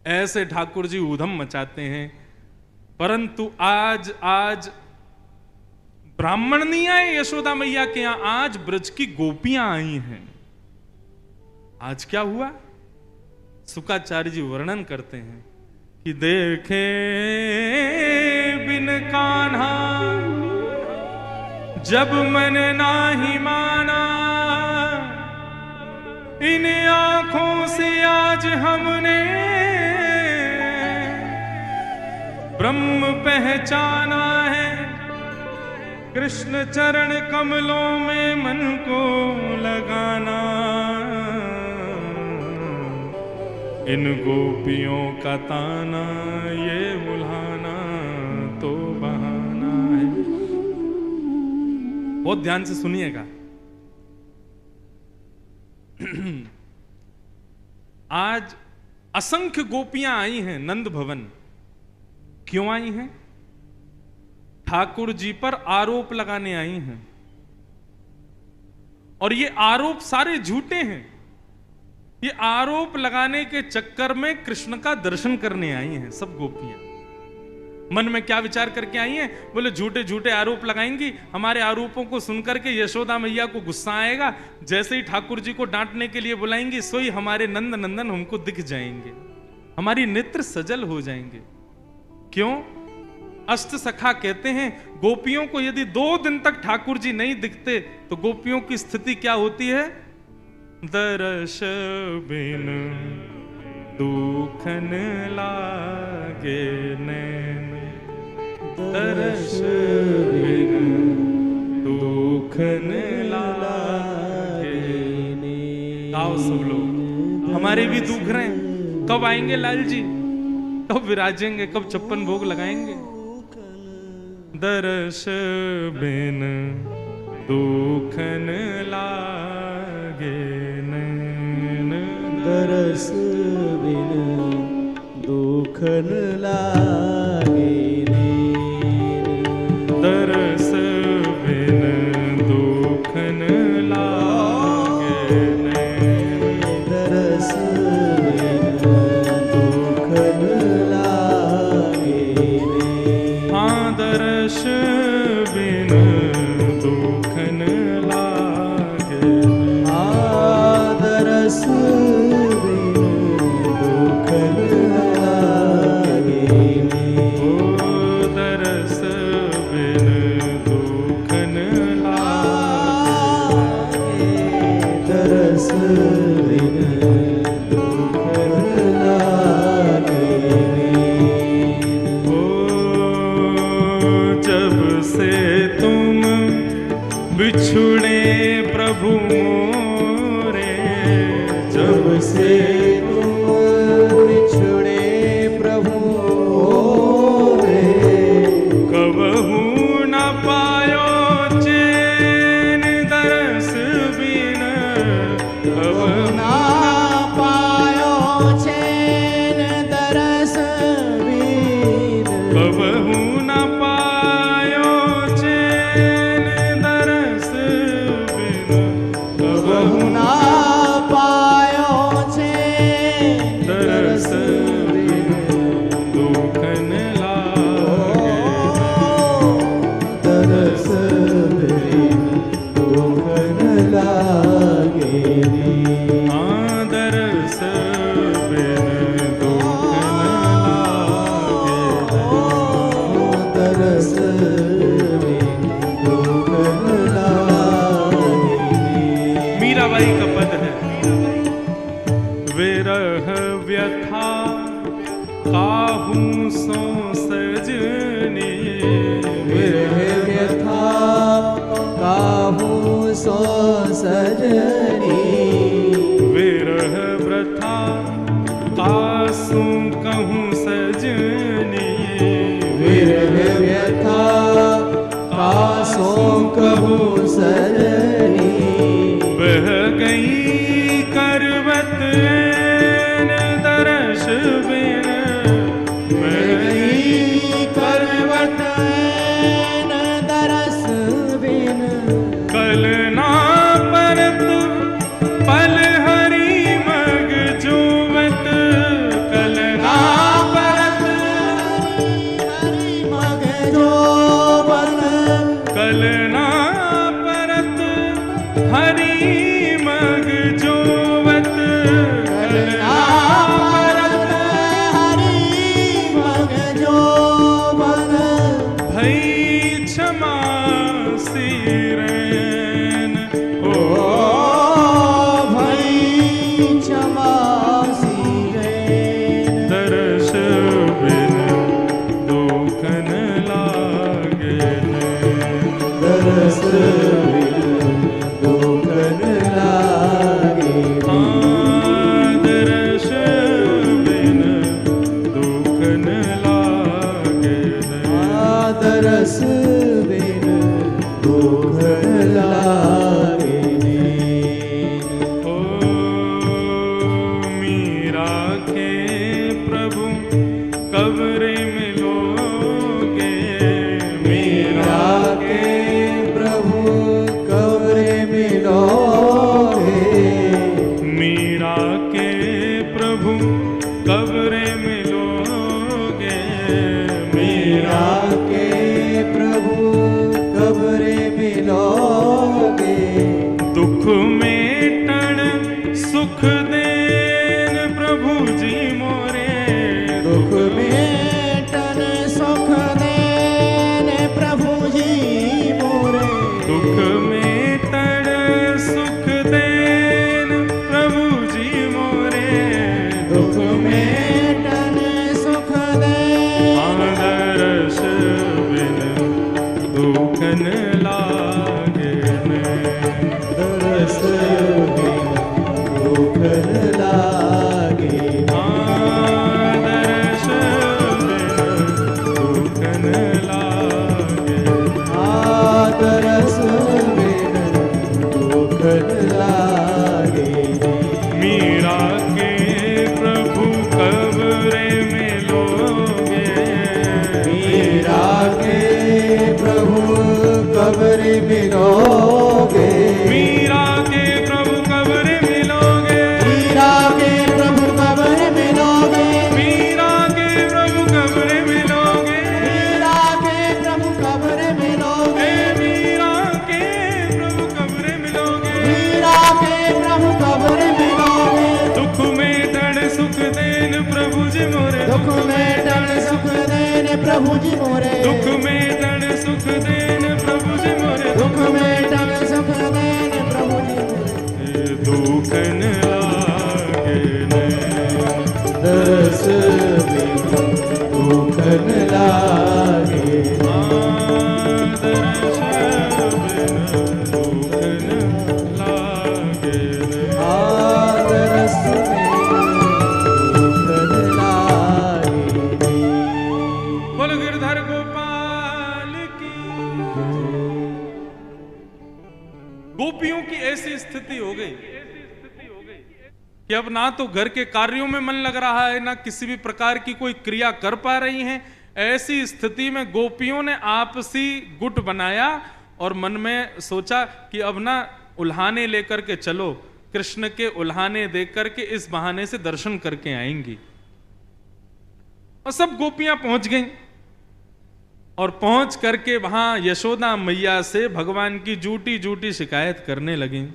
ऐसे ठाकुर जी ऊधम मचाते हैं। परंतु आज ब्राह्मण नहीं आए यशोदा मैया के यहां, आज ब्रज की गोपियां आई हैं। आज क्या हुआ? शुकाचार्य जी वर्णन करते हैं कि देखे बिन कान्हा जब मन नाही माना, इन आंखों से आज हमने ब्रह्म पहचाना है। कृष्ण चरण कमलों में मन को लगाना, इन गोपियों का ताना ये बुलाना तो बहाना है। बहुत ध्यान से सुनिएगा। आज असंख्य गोपियां आई हैं नंद भवन। क्यों आई हैं? ठाकुर जी पर आरोप लगाने आई हैं, और ये आरोप सारे झूठे हैं। ये आरोप लगाने के चक्कर में कृष्ण का दर्शन करने आई हैं सब गोपियां। मन में क्या विचार करके आई हैं? बोले झूठे झूठे आरोप लगाएंगी, हमारे आरोपों को सुनकर के यशोदा मैया को गुस्सा आएगा, जैसे ही ठाकुर जी को डांटने के लिए बुलाएंगी सोई हमारे नंद नंदन हमको दिख जाएंगे, हमारी नेत्र सजल हो जाएंगे। क्यों? अष्ट सखा कहते हैं गोपियों को यदि 2 दिन तक ठाकुर जी नहीं दिखते तो गोपियों की स्थिति क्या होती है? दर्श बिन दुखन लागे नैन, दर्श बिन दुखन लागे। गाओ सब लोग, हमारे भी दुख रहे हैं। कब आएंगे लाल जी? कब विराजेंगे? कब 56 भोग लगाएंगे? दर्श बिन दुखन लागे नैन, दर्श बिन दुखन लागे नैन, दर्श बिन दुखन लागे नैन, दर्श बिन दुखन लागे नैन। हाँ दर्श बिन दुखन लागे, हाँ दर्श बिन दुखन लागे ओ दर्श बिन दुखन लागे, दर्श बिन दुखन लागे। जब से तुम बिछुड़े प्रभु मोरे, जब से तुम बिछुड़े प्रभु मोरे, कबहू न पायो चैन दरस बिन, कबहू ना पायो चैन दरस बिन, कबहू न पायो चैन दरस बिन, कबहू ना पायो चैन दरस बिन दुखन लागे, दरस बिन दुखन लागे। हाँ दरस बिन दुखन लागे। दरस बिन दुखन लागे। मीराबाई का पद है, विरह व्यथा काहू सो सजनी, विरह व्यथा काहू सो सजनी, विरह व्यथा कासू कहूँ सजनी, विरह व्यथा कासो कहूँ सजनी, बह गई करवत ऐन दरस बिन, बह गई करवत ऐन दरस बिन, कल ना परत पल हरी मग जोवत, कल ना हरि मग जोवत कलना परत हरि मग जोवन भई क्षमा सिरैन ओ भई क्षमा सिरैन दर्श बिन दुखन लागे दरस बिन दुखन लागे दर्श बिन दुखन लागे दरस बिन दुखन लागे ओ मीरा के प्रभु कब रे मिलोगे मीरा के प्रभु कब रे मिलोगे मीरा के प्रभु कब रे मिलोगे मीरा के प्रभु कब रे मिलोगे दुख में टण सुख देन प्रभु जी मोरे दुख में टन सुख देन प्रभु जी मोरे दुख में टण सुख देन प्रभु जी मोरे दुख में टन सुख देन आदर्श बिन दुखन लागे दरस बिन दुखन लागे आदर्श बिन दुखन लागे आदरस बिन दुखन लागे मीरा के प्रभु कब रे मिलोगे मीरा के प्रभु कब रे मिलोगे मीरा के प्रभु कब रे मिलोगे मीरा के प्रभु कब रे मिलोगे मीरा के प्रभु कब रे मिलोगे मीरा के प्रभु कब रे मिलोगे मीरा के प्रभु कब रे मिलोगे मीरा के प्रभु कब रे मिलोगे दुख में दृढ़ सुख देन प्रभु जी मोरे दुख में टन सुख देन प्रभु जी मोरे दुख में दृढ़ सुख देन प्रभु जी मोरे दुख में टन सुख देन प्रभु जी मोरे दुखन लागे दरस बिन दुखन लागे आदर्श बिन दुखन लागे आदरस बिन दुखन लागे बोल गिरधर गोपाल की गोपियों की ऐसी स्थिति हो गई कि अब ना तो घर के कार्यों में मन लग रहा है ना किसी भी प्रकार की कोई क्रिया कर पा रही हैं। ऐसी स्थिति में गोपियों ने आपसी गुट बनाया और मन में सोचा कि अब ना उल्हाने लेकर के चलो, कृष्ण के उल्हाने देख करके इस बहाने से दर्शन करके आएंगी। और सब गोपियां पहुंच गईं और पहुंच करके वहां यशोदा मैया से भगवान की झूठी झूठी शिकायत करने लगी।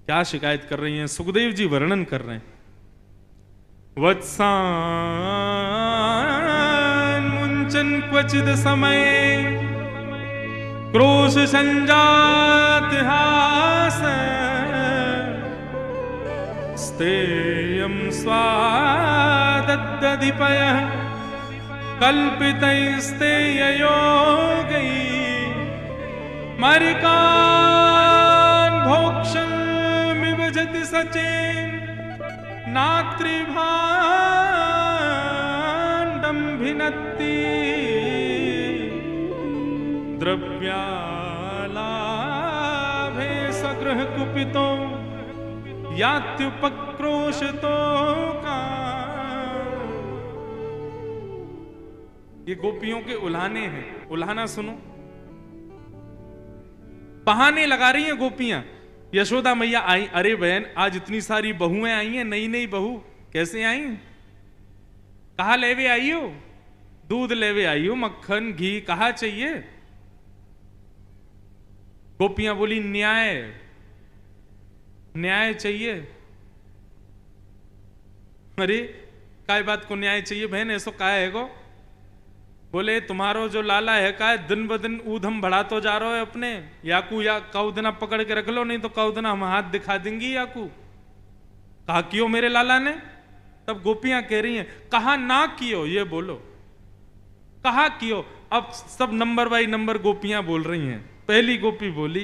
क्या शिकायत कर रही हैं? सुखदेव जी वर्णन कर रहे हैं। वत्सान मुंचन क्वचिद समय क्रोश संजात हास स्तेयं स्वादद्दधिपय कल्पितैस्तेययोगै मरिकान् भोक्षमिव जति सचेन नात्रिभाण्डं भिनत्ति द्रव्यालाभे सगृह कुपितो यात्युपक्रोशतो का। ये गोपियों के उल्हाने हैं। उल्हाना सुनो, बहाने लगा रही हैं गोपियां। यशोदा मैया आई, अरे बहन आज इतनी सारी बहुएं आई हैं, नई नई बहू कैसे आई? कहा लेवे आई हो? दूध लेवे आई हो, मक्खन घी कहा चाहिए? गोपियां बोली न्याय न्याय चाहिए। अरे काय बात को न्याय चाहिए बहन, ऐसो काय है गो? बोले तुम्हारो जो लाला है काय दिन ब दिन ऊधम बढ़ातो जा रहा है अपने। याकू या कौदना पकड़ के रख लो, नहीं तो कौदना हम हाथ दिखा देंगी याकू। कहा कियो मेरे लाला ने? तब गोपियां कह रही हैं कहा ना कियो, ये बोलो कहा कियो। अब सब नंबर बाई नंबर गोपियां बोल रही हैं। पहली गोपी बोली,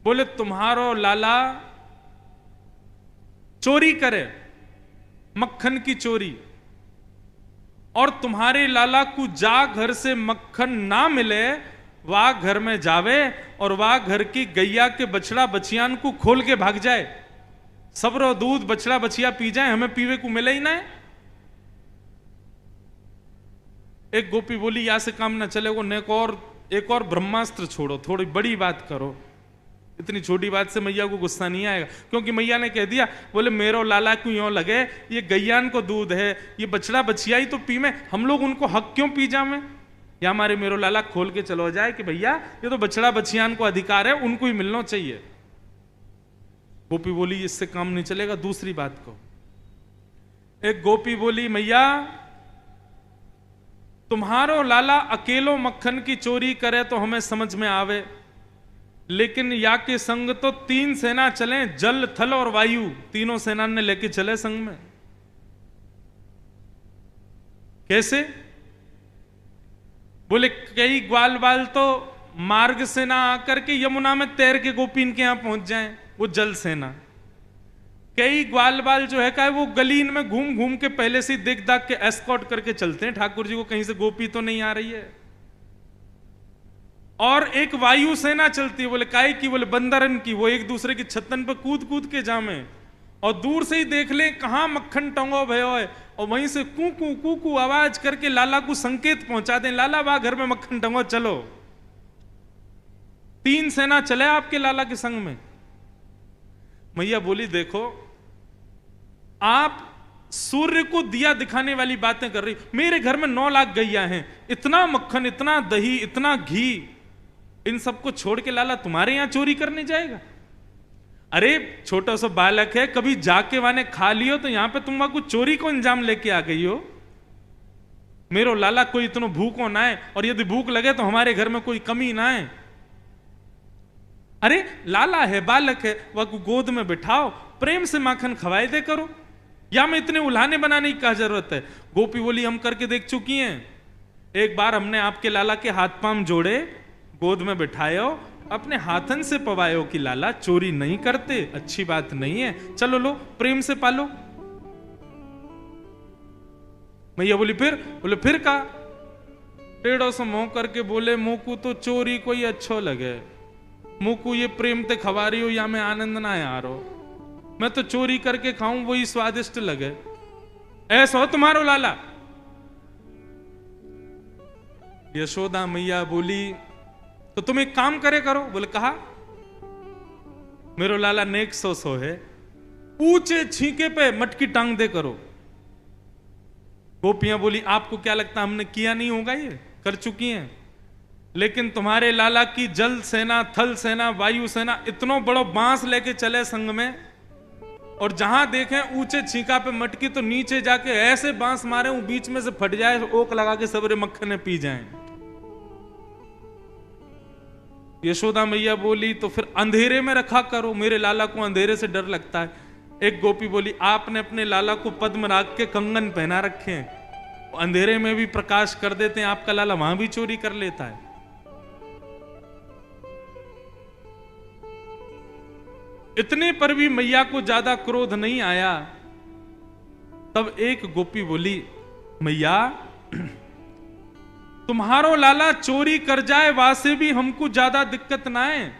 बोले तुम्हारो लाला चोरी करे, मक्खन की चोरी, और तुम्हारे लाला को जा घर से मक्खन ना मिले, वह घर में जावे और वह घर की गैया के बछड़ा बछियान को खोल के भाग जाए, सबरो दूध बछड़ा बछिया पी जाए, हमें पीवे को मिले ही ना। एक गोपी बोली या से काम ना चलेगा, एक और ब्रह्मास्त्र छोड़ो, थोड़ी बड़ी बात करो। इतनी छोटी बात से मैया को गुस्सा नहीं आएगा, क्योंकि मैया ने कह दिया, बोले मेरो लाला को यूं लगे ये गैयान को दूध है, ये बछड़ा बछिया ही तो पी में, हम लोग उनको हक क्यों पी जावे? या हमारे मेरो लाला खोल के चलो जाए कि भैया ये तो बछड़ा बछियान को अधिकार है, उनको ही मिलना चाहिए। गोपी बोली इससे काम नहीं चलेगा, दूसरी बात को। एक गोपी बोली मैया तुम्हारो लाला अकेलो मक्खन की चोरी करे तो हमें समझ में आवे, लेकिन या के संग तो 3 सेना चले, जल थल और वायु, तीनों सेना ने लेके चले संग में। कैसे? बोले कई ग्वाल बाल तो मार्ग से ना आकर के यमुना में तैर के गोपीन के यहां पहुंच जाएं, वो जल सेना। कई ग्वाल बाल जो है का वो गलीन में घूम घूम के पहले से देख दाख के एस्कॉर्ट करके चलते हैं ठाकुर जी को, कहीं से गोपी तो नहीं आ रही है। और एक वायु सेना चलती है, बोले काय की? बोले बंदरन की, वो एक दूसरे की छतन पर कूद कूद के जामे और दूर से ही देख ले कहां मक्खन टंगो भयो है, और वहीं से कू कू आवाज करके लाला को संकेत पहुंचा दें, लाला वाह घर में मक्खन टंगो चलो। 3 सेना चले आपके लाला के संग में। मैया बोली देखो आप सूर्य को दिया दिखाने वाली बातें कर रही, मेरे घर में 9 लाख गैया हैं, इतना मक्खन, इतना दही, इतना घी, इन सबको छोड़ के लाला तुम्हारे यहां चोरी करने जाएगा? अरे छोटा सा बालक है, कभी जाके वाने खा लियो तो यहां पे तुम वहां कुछ चोरी को इंजाम लेके आ गई हो। मेरो लाला कोई इतना भूखो ना है, और यदि भूख लगे तो हमारे घर में कोई कमी ना है। अरे लाला है, बालक है, वह को गोद में बिठाओ, प्रेम से माखन खवाए दे करो, या में इतने उल्हाने बनाने की क्या जरूरत है? गोपी बोली हम करके देख चुकी हैं। एक बार हमने आपके लाला के हाथ पांव जोड़े, गोद में बिठायो, अपने हाथन से पवायो कि लाला चोरी नहीं करते, अच्छी बात नहीं है, चलो लो प्रेम से पालो। मैया बोली फिर? बोले फिर का? टेढ़ो से मुंह करके बोले मुंह को तो चोरी कोई अच्छो लगे, मुंह को ये प्रेम ते खवा रही हो या मैं आनंद ना आ रहा, मैं तो चोरी करके खाऊं वही स्वादिष्ट लगे, ऐसा हो तुम्हारो लाला? यशोदा मैया बोली तो तुम एक काम करे करो। बोले कहा? मेरो लाला नेक सो है, ऊंचे छींके पे मटकी टांग दे करो। गोपियां बोली आपको क्या लगता हमने किया नहीं होगा? ये कर चुकी हैं। लेकिन तुम्हारे लाला की जल सेना, थल सेना, वायु सेना इतनो बड़ो बांस लेके चले संग में, और जहां देखें ऊंचे छींका पे मटकी तो नीचे जाके ऐसे बांस मारे वो बीच में से फट जाए, ओक लगा के सबरे मक्खन पी जाएं। यशोदा मैया बोली तो फिर अंधेरे में रखा करो, मेरे लाला को अंधेरे से डर लगता है। एक गोपी बोली आपने अपने लाला को पद्म राग के कंगन पहना रखे हैं, अंधेरे में भी प्रकाश कर देते हैं, आपका लाला वहां भी चोरी कर लेता है। इतने पर भी मैया को ज्यादा क्रोध नहीं आया। तब एक गोपी बोली मैया तुम्हारो लाला चोरी कर जाए वासे भी हमको ज्यादा दिक्कत ना है,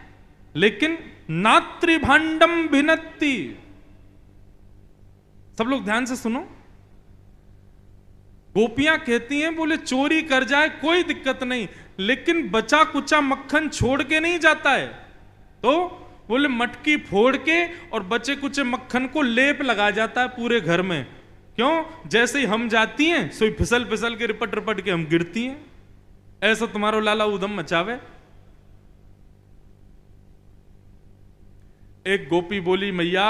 लेकिन नात्रिभांडम भिनत्ति। सब लोग ध्यान से सुनो, गोपियां कहती हैं बोले चोरी कर जाए कोई दिक्कत नहीं, लेकिन बचा कुचा मक्खन छोड़ के नहीं जाता है। तो बोले मटकी फोड़ के और बचे कुचे मक्खन को लेप लगा जाता है पूरे घर में। क्यों? जैसे ही हम जाती हैं सोई फिसल फिसल के रिपट रिपट के हम गिरती हैं, ऐसा तुम्हारो लाला उदम मचावे। एक गोपी बोली, मैया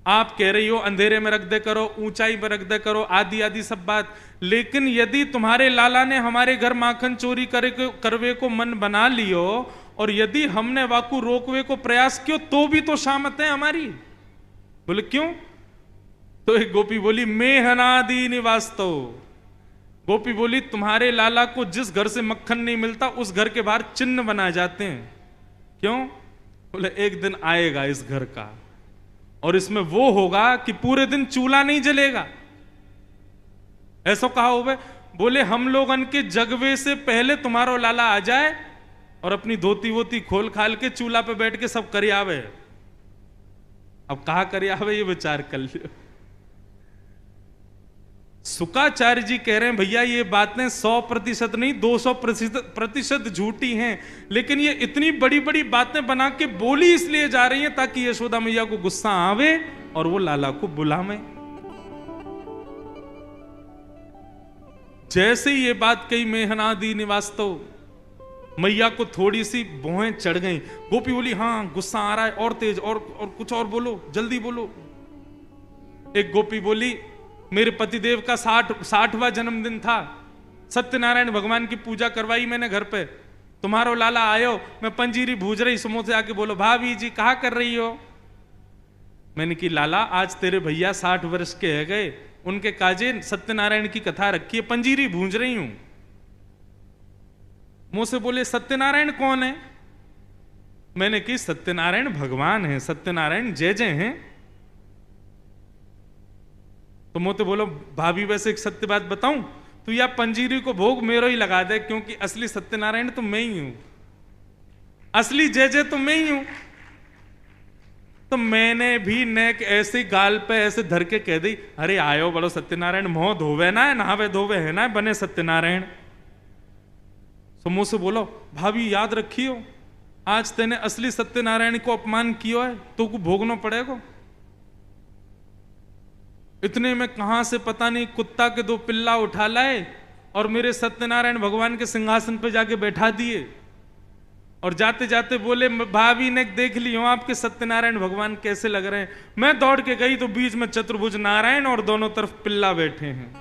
आप कह रही हो अंधेरे में रख दे करो, ऊंचाई पर रख दे करो, आदि आदि सब बात, लेकिन यदि तुम्हारे लाला ने हमारे घर माखन चोरी करवे को मन बना लियो और यदि हमने वाकू रोकवे को प्रयास कियो तो भी तो शामत है हमारी। बोले क्यों? तो एक गोपी बोली, मेहनादि निवास्तो। गोपी बोली, तुम्हारे लाला को जिस घर से मक्खन नहीं मिलता उस घर के बाहर चिन्ह बनाए जाते हैं। क्यों? बोले एक दिन आएगा इस घर का और इसमें वो होगा कि पूरे दिन चूल्हा नहीं जलेगा। ऐसा कहा हुआ। बोले हम लोगन के जगवे से पहले तुम्हारो लाला आ जाए और अपनी धोती वोती खोल खाल के चूल्हा पे बैठ के सब करियावे। अब कहा करियावे ये विचार कर लियो। शुक्राचार्य जी कह रहे हैं भैया ये बातें 100% नहीं 200% झूठी हैं, लेकिन ये इतनी बड़ी बड़ी बातें बना के बोली इसलिए जा रही हैं ताकि यशोदा मैया को गुस्सा आवे और वो लाला को बुलावे। जैसे ही ये बात कही मेहनादि निवास्तो, मैया को थोड़ी सी भौहें चढ़ गई। गोपी बोली, हाँ गुस्सा आ रहा है और तेज, और कुछ और बोलो, जल्दी बोलो। एक गोपी बोली, मेरे पतिदेव का 60वां जन्मदिन था, सत्यनारायण भगवान की पूजा करवाई मैंने घर पे, तुम्हारो लाला आयो, मैं पंजीरी भूज रही, सुमो से आके बोलो भाभी जी कहा कर रही हो? मैंने की लाला आज तेरे भैया 60 वर्ष के है गए, उनके काजे सत्यनारायण की कथा रखी है, पंजीरी भूंज रही हूं। मुंह से बोले सत्यनारायण कौन है? मैंने की सत्यनारायण भगवान है, सत्यनारायण जय जय हैं। तो मोते बोलो भाभी वैसे एक सत्य बात बताऊं, तू या पंजीरी को भोग मेरो ही लगा दे, क्योंकि असली सत्यनारायण तो मैं ही हूं, असली जय जय तो मैं ही हूं। तो मैंने भी नेक ऐसे गाल पे ऐसे धर के कह दी, अरे आयो बोलो सत्यनारायण मोह धोवे ना है, नहावे धोवे है ना, बने सत्यनारायण। तो मुंह से बोलो भाभी याद रखियो, आज तेने असली सत्यनारायण को अपमान किया है तो को भोगना पड़ेगा। इतने में कहां से पता नहीं कुत्ता के 2 पिल्ला उठा लाए और मेरे सत्यनारायण भगवान के सिंहासन पे जाके बैठा दिए और जाते जाते बोले भाभी ने देख ली हो आपके सत्यनारायण भगवान कैसे लग रहे हैं। मैं दौड़ के गई तो बीच में चतुर्भुज नारायण और दोनों तरफ पिल्ला बैठे हैं।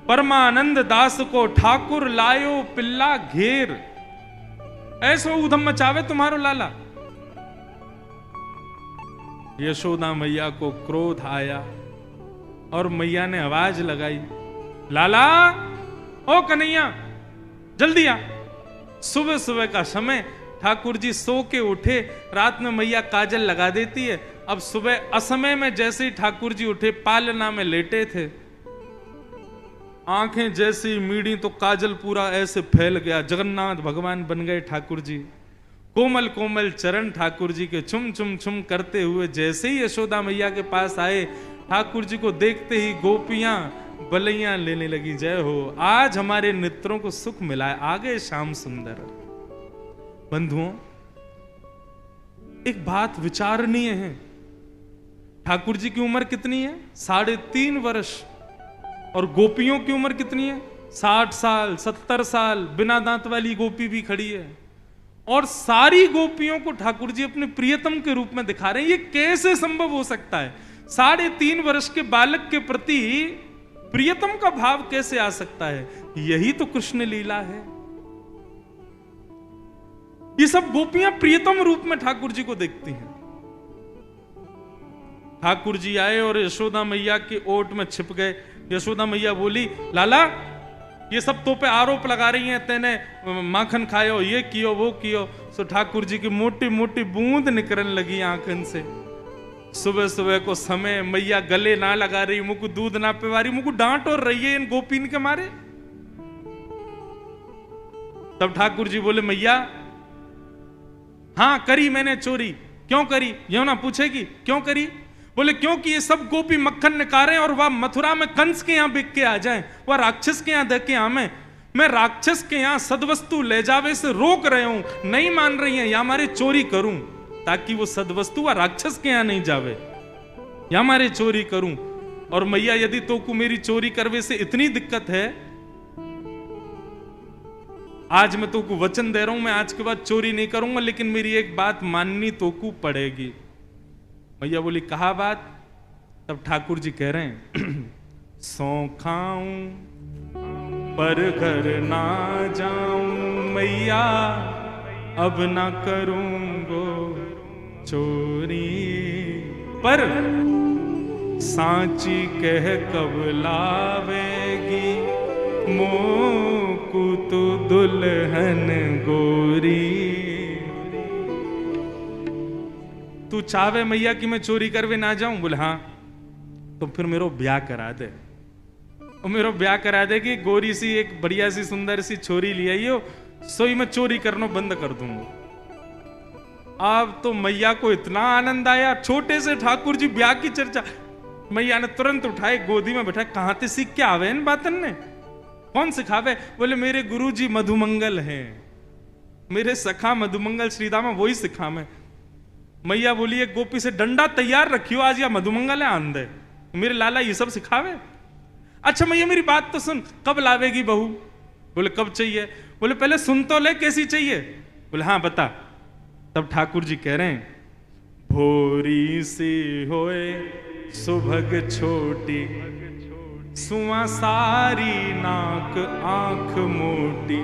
परमानंद दास को ठाकुर लायो पिल्ला घेर, ऐसो उधम मचावे तुम्हारो लाला। यशोदा मैया को क्रोध आया और मैया ने आवाज लगाई, लाला ओ कन्हैया जल्दी आ। सुबह सुबह का समय, ठाकुर जी सो के उठे, रात में मैया काजल लगा देती है। अब सुबह असमय में जैसे ही ठाकुर जी उठे, पालना में लेटे थे, आंखें जैसी मीड़ी तो काजल पूरा ऐसे फैल गया, जगन्नाथ भगवान बन गए ठाकुर जी। कोमल कोमल चरण ठाकुर जी के छुम छुम छुम करते हुए जैसे ही यशोदा मैया के पास आए, ठाकुर जी को देखते ही गोपियां बलैया लेने लगी, जय हो आज हमारे नेत्रों को सुख मिला है, आगे श्याम सुंदर। बंधुओं एक बात विचारणीय है, ठाकुर जी की उम्र कितनी है? 3.5 वर्ष, और गोपियों की उम्र कितनी है? 60 साल 70 साल। बिना दांत वाली गोपी भी खड़ी है और सारी गोपियों को ठाकुर जी अपने प्रियतम के रूप में दिखा रहे हैं। ये कैसे संभव हो सकता है? 3.5 वर्ष के बालक के प्रति प्रियतम का भाव कैसे आ सकता है? यही तो कृष्ण लीला है। ये सब गोपियां प्रियतम रूप में ठाकुर जी को देखती हैं। ठाकुर जी आए और यशोदा मैया के ओट में छिप गए। यशोदा मैया बोली, लाला ये सब तो पे आरोप लगा रही हैं, तेने माखन खायो, ये कियो वो कियो। सो ठाकुर जी की मोटी मोटी बूंद निकलने लगी आंखन से। सुबह सुबह को समय, मैया गले ना लगा रही, मुझको दूध ना पिवा रही, मुझको डांट और रही है इन गोपीन के मारे। तब ठाकुर जी बोले, मैया हाँ करी मैंने चोरी। क्यों करी? यो ना पूछेगी क्यों करी? बोले क्योंकि ये सब गोपी मक्खन निकाले और वह मथुरा में कंस के यहां बिक के आ जाए, वह राक्षस के यहां दे के आवे। मैं राक्षस के यहां सदवस्तु ले जावे से रोक रहे हूं, नहीं मान रही है, या हमारे चोरी करूं ताकि वो सदवस्तु वह राक्षस के यहां नहीं जावे, या हमारे चोरी करूं। और मैया यदि तो को मेरी चोरी करवे से इतनी दिक्कत है आज मैं तोकू वचन दे रहा हूं, मैं आज के बाद चोरी नहीं करूंगा, लेकिन मेरी एक बात माननी तोकू पड़ेगी। मैया बोली कहा बात? तब ठाकुर जी कह रहे हैं सौ खाऊं पर घर ना जाऊं मैया, अब ना करूंगो चोरी, पर सांची कह कब लावेगी मोकू तो दुल्हन गोरी। तू चाहे मैया कि मैं चोरी करवे ना जाऊं? बोले हाँ, तो फिर मेरो ब्याह करा दे। और मेरो ब्याह करा दे कि गोरी सी एक बढ़िया सी सुंदर सी छोरी ले आइयो, सोई मैं चोरी करना बंद कर दूंगा। अब तो मैया को इतना आनंद आया, छोटे से ठाकुर जी ब्याह की चर्चा। मैया ने तुरंत उठाए, गोदी में बैठा, कहां से सीख के आवे इन बातन ने? कौन सिखावे? बोले मेरे गुरुजी मधुमंगल हैं, मेरे सखा मधुमंगल श्रीदामा वही सिखा मैं। मैया बोली एक गोपी से डंडा तैयार रखियो, आज या मधुमंगल है आंधे, मेरे लाला ये सब सिखावे। अच्छा मैया मेरी बात तो सुन, कब लावेगी बहू? बोले कब चाहिए? बोले पहले सुन तो ले, कैसी चाहिए? बोले हाँ बता। तब ठाकुर जी कह रहे हैं भोरी सी होए सुभग छोटी, सुआ सारी नाक आंख मोटी।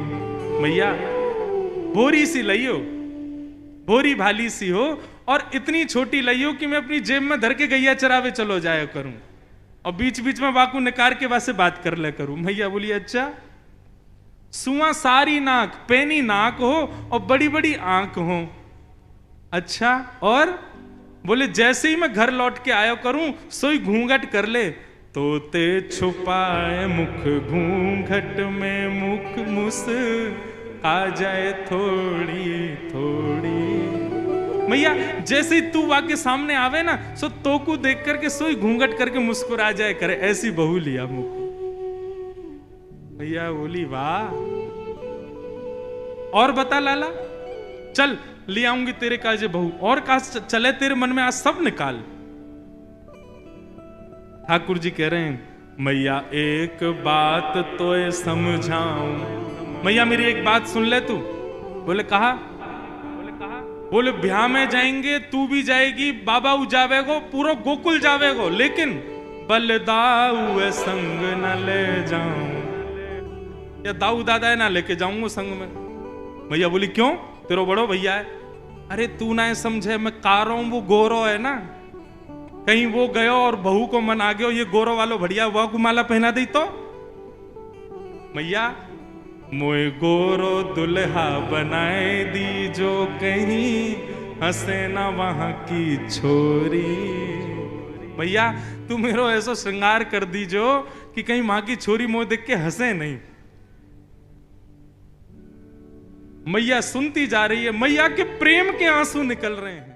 मैया भोरी सी लइयो, भोरी भाली सी हो, और इतनी छोटी लइयो कि मैं अपनी जेब में धर के गैया चरावे चलो जाया करूं, और बीच बीच में बाकू निकार के वासे बात कर ले करूं। मैया बोली अच्छा। सुआ सारी नाक, पैनी नाक हो और बड़ी बड़ी आंख हो। अच्छा और? बोले जैसे ही मैं घर लौट के आया करूं सोई घूंघट कर ले, तोते छुपाए मुख घूंघट में मुख मुस आ जाए थोड़ी थोड़ी। मैया जैसे ही तू वाके सामने आवे ना, सो तो को देख करके सोई घूंघट करके मुस्कुरा जाए करे, ऐसी बहू लिया मुख। मैया बोली वाह, और बता लाला, चल ले आऊंगी तेरे काजे बहू, और कहा चले तेरे मन में आज सब निकाल। ठाकुर जी कह रहे हैं मैया एक बात तो समझाऊं। मैया मेरी एक बात सुन ले तू। बोले कहा? बोले ब्याह में जाएंगे, तू भी जाएगी, बाबा जावेगो, पूरा गोकुल जावेगो, लेकिन बलदाऊ संग न ले जाऊं, या दाऊ दादा ना लेके जाऊंगा संग में। मैया बोली क्यों? तेरो बड़ो भैया है। अरे तू ना समझे, मैं कारों वो गोरो है ना, कहीं वो गयो और बहू को मन आ गयो, ये गोरो वालो बढ़िया वह को माला पहना दी तो। मैया मोए गोरो दुल्हा बनाए दी, जो कहीं हंसे ना वहां की छोरी। भैया तू मेरो ऐसा श्रृंगार कर दी जो कि कहीं मां की छोरी मोह देख के हंसे नहीं। मैया सुनती जा रही है, मैया के प्रेम के आंसू निकल रहे हैं।